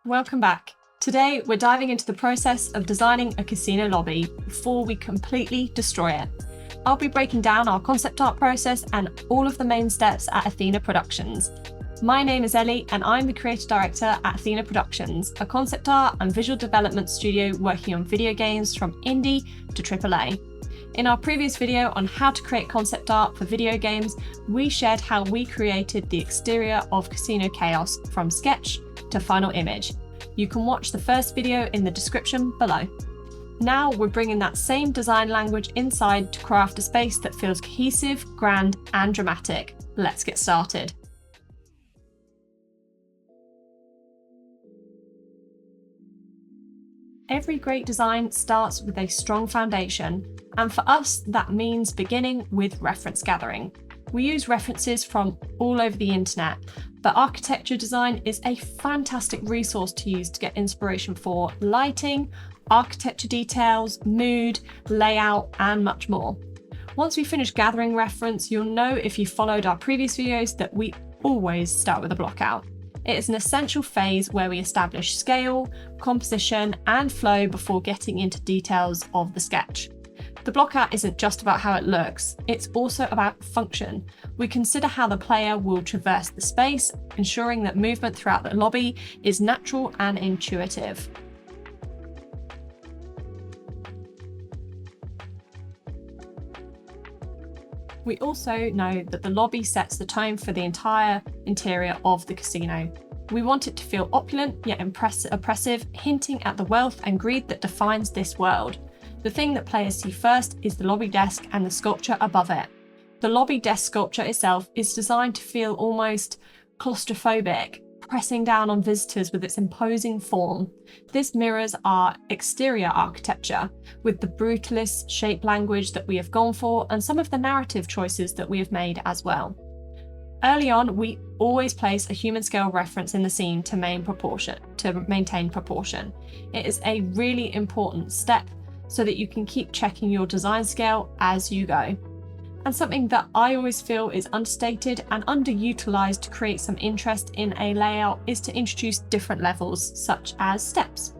Welcome back. Today, we're diving into the process of designing a casino lobby before we completely destroy it. I'll be breaking down our concept art process and all of the main steps at Athena Productions. My name is Ellie and I'm the creative director at Athena Productions, a concept art and visual development studio working on video games from indie to AAA. In our previous video on how to create concept art for video games, we shared how we created the exterior of Casino Chaos from sketch to final image. You can watch the first video in the description below. Now we're bringing that same design language inside to craft a space that feels cohesive, grand, and dramatic. Let's get started. Every great design starts with a strong foundation, and for us, that means beginning with reference gathering. We use references from all over the internet, but architecture design is a fantastic resource to use to get inspiration for lighting, architecture details, mood, layout, and much more. Once we finish gathering reference, you'll know if you followed our previous videos that we always start with a blockout. It is an essential phase where we establish scale, composition, and flow before getting into details of the sketch. The blockout isn't just about how it looks, it's also about function. We consider how the player will traverse the space, ensuring that movement throughout the lobby is natural and intuitive. We also know that the lobby sets the tone for the entire interior of the casino. We want it to feel opulent yet oppressive, hinting at the wealth and greed that defines this world. The thing that players see first is the lobby desk and the sculpture above it. The lobby desk sculpture itself is designed to feel almost claustrophobic, pressing down on visitors with its imposing form. This mirrors our exterior architecture, with the brutalist shape language that we have gone for and some of the narrative choices that we have made as well. Early on, we always place a human scale reference in the scene to maintain proportion. It is a really important step so that you can keep checking your design scale as you go. And something that I always feel is understated and underutilized to create some interest in a layout is to introduce different levels, such as steps.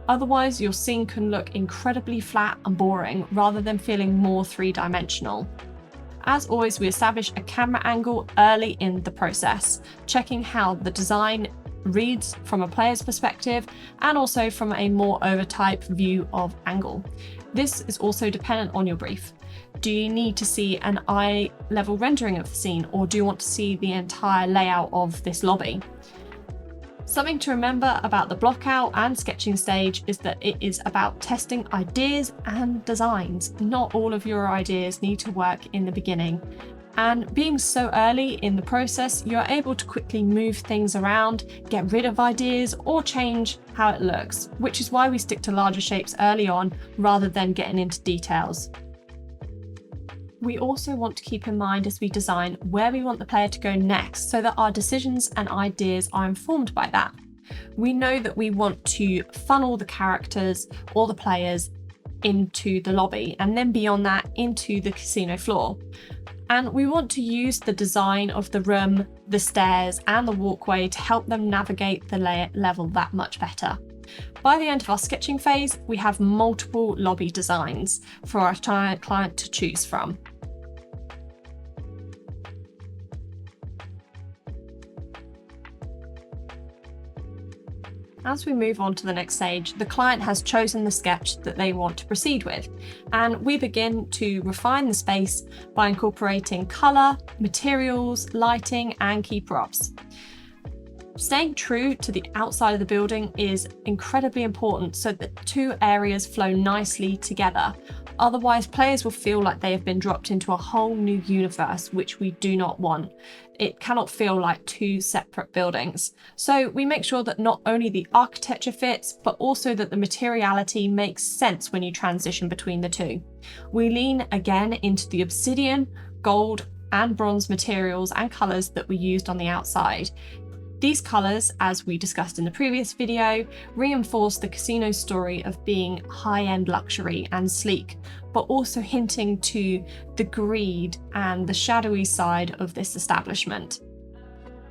Otherwise, your scene can look incredibly flat and boring rather than feeling more three-dimensional. As always, we establish a camera angle early in the process, checking how the design reads from a player's perspective and also from a more over-type view of angle. This is also dependent on your brief. Do you need to see an eye-level rendering of the scene, or do you want to see the entire layout of this lobby? Something to remember about the blockout and sketching stage is that it is about testing ideas and designs. Not all of your ideas need to work in the beginning. And being so early in the process, you're able to quickly move things around, get rid of ideas, or change how it looks, which is why we stick to larger shapes early on rather than getting into details. We also want to keep in mind as we design where we want the player to go next so that our decisions and ideas are informed by that. We know that we want to funnel the characters or the players into the lobby and then beyond that into the casino floor. And we want to use the design of the room, the stairs, and the walkway to help them navigate the level that much better. By the end of our sketching phase, we have multiple lobby designs for our client to choose from. As we move on to the next stage, the client has chosen the sketch that they want to proceed with, and we begin to refine the space by incorporating colour, materials, lighting, and key props. Staying true to the outside of the building is incredibly important so that two areas flow nicely together. Otherwise, players will feel like they have been dropped into a whole new universe, which we do not want. It cannot feel like two separate buildings. So we make sure that not only the architecture fits, but also that the materiality makes sense when you transition between the two. We lean again into the obsidian, gold, and bronze materials and colours that we used on the outside. These colours, as we discussed in the previous video, reinforce the casino story of being high-end luxury and sleek, but also hinting to the greed and the shadowy side of this establishment.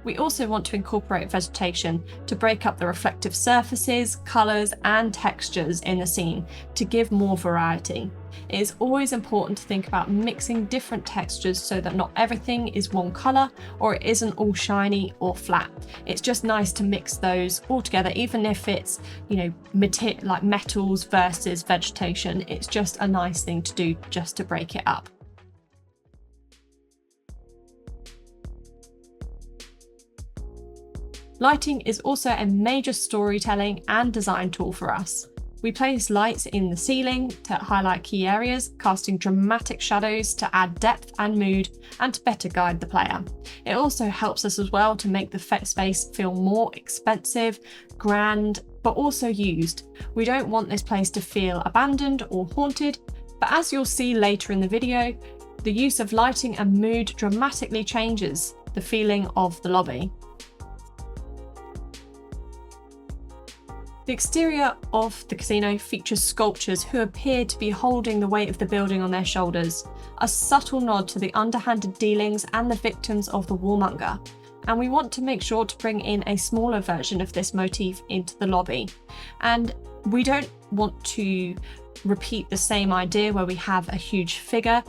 We also want to incorporate vegetation to break up the reflective surfaces, colours and textures in the scene to give more variety. It is always important to think about mixing different textures so that not everything is one colour or it isn't all shiny or flat. It's just nice to mix those all together, even if it's, like metals versus vegetation. It's just a nice thing to do just to break it up. Lighting is also a major storytelling and design tool for us. We place lights in the ceiling to highlight key areas, casting dramatic shadows to add depth and mood and to better guide the player. It also helps us as well to make the space feel more expensive, grand, but also used. We don't want this place to feel abandoned or haunted, but as you'll see later in the video, the use of lighting and mood dramatically changes the feeling of the lobby. The exterior of the casino features sculptures who appear to be holding the weight of the building on their shoulders, a subtle nod to the underhanded dealings and the victims of the warmonger. And we want to make sure to bring in a smaller version of this motif into the lobby. And we don't want to repeat the same idea where we have a huge figure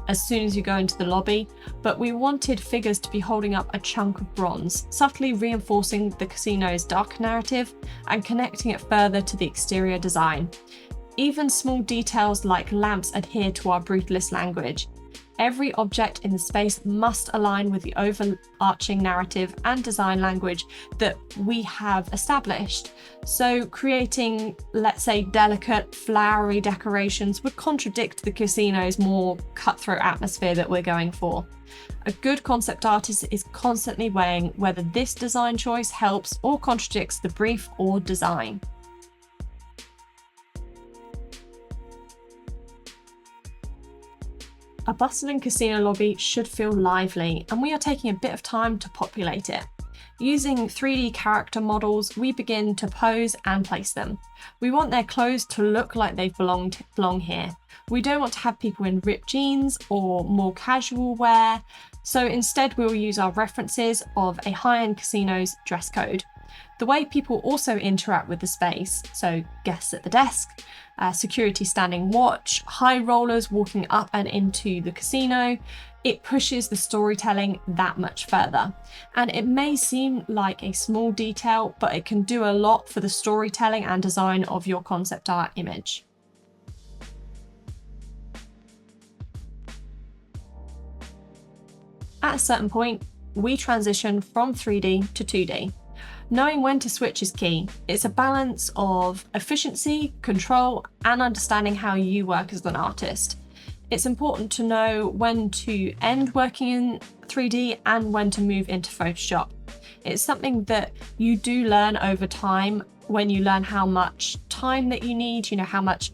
as soon as you go into the lobby, but we wanted figures to be holding up a chunk of bronze, subtly reinforcing the casino's dark narrative and connecting it further to the exterior design. Even small details like lamps adhere to our brutalist language. Every object in the space must align with the overarching narrative and design language that we have established. So creating, let's say, delicate, flowery decorations would contradict the casino's more cutthroat atmosphere that we're going for. A good concept artist is constantly weighing whether this design choice helps or contradicts the brief or design. A bustling casino lobby should feel lively, and we are taking a bit of time to populate it. Using 3D character models, we begin to pose and place them. We want their clothes to look like they belong here. We don't want to have people in ripped jeans or more casual wear, so instead we'll use our references of a high-end casino's dress code. The way people also interact with the space, so guests at the desk, security standing watch, high rollers walking up and into the casino, it pushes the storytelling that much further. And it may seem like a small detail, but it can do a lot for the storytelling and design of your concept art image. At a certain point, we transition from 3D to 2D. Knowing when to switch is key. It's a balance of efficiency, control, and understanding how you work as an artist. It's important to know when to end working in 3D and when to move into Photoshop. It's something that you do learn over time when you learn how much time that you need, how much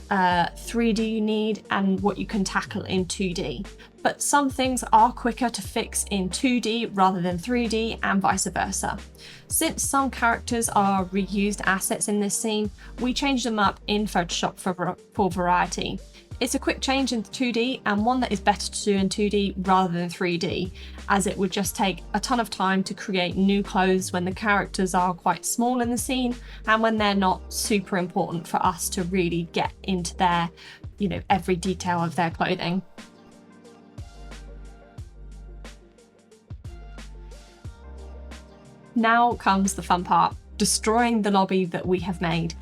3D you need and what you can tackle in 2D. But some things are quicker to fix in 2D rather than 3D and vice versa. Since some characters are reused assets in this scene, we change them up in Photoshop for variety. It's a quick change in 2D and one that is better to do in 2D rather than 3D, as it would just take a ton of time to create new clothes when the characters are quite small in the scene and when they're not super important for us to really get into their, every detail of their clothing. Now comes the fun part, destroying the lobby that we have made.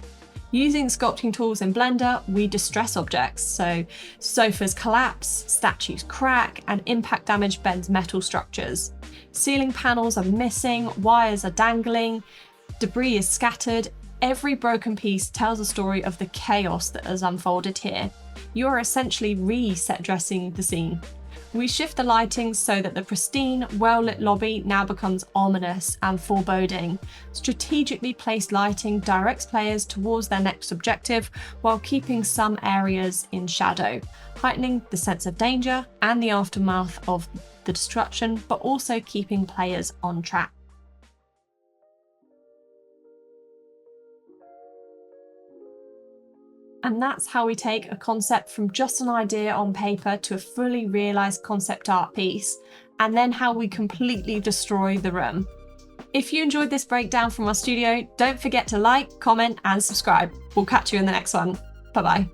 Using sculpting tools in Blender, we distress objects, so sofas collapse, statues crack, and impact damage bends metal structures. Ceiling panels are missing, wires are dangling, debris is scattered. Every broken piece tells a story of the chaos that has unfolded here. You are essentially reset dressing the scene. We shift the lighting so that the pristine, well-lit lobby now becomes ominous and foreboding. Strategically placed lighting directs players towards their next objective while keeping some areas in shadow, heightening the sense of danger and the aftermath of the destruction, but also keeping players on track. And that's how we take a concept from just an idea on paper to a fully realised concept art piece. and then how we completely destroy the room. If you enjoyed this breakdown from our studio, don't forget to like, comment, and subscribe. We'll catch you in the next one. Bye-bye.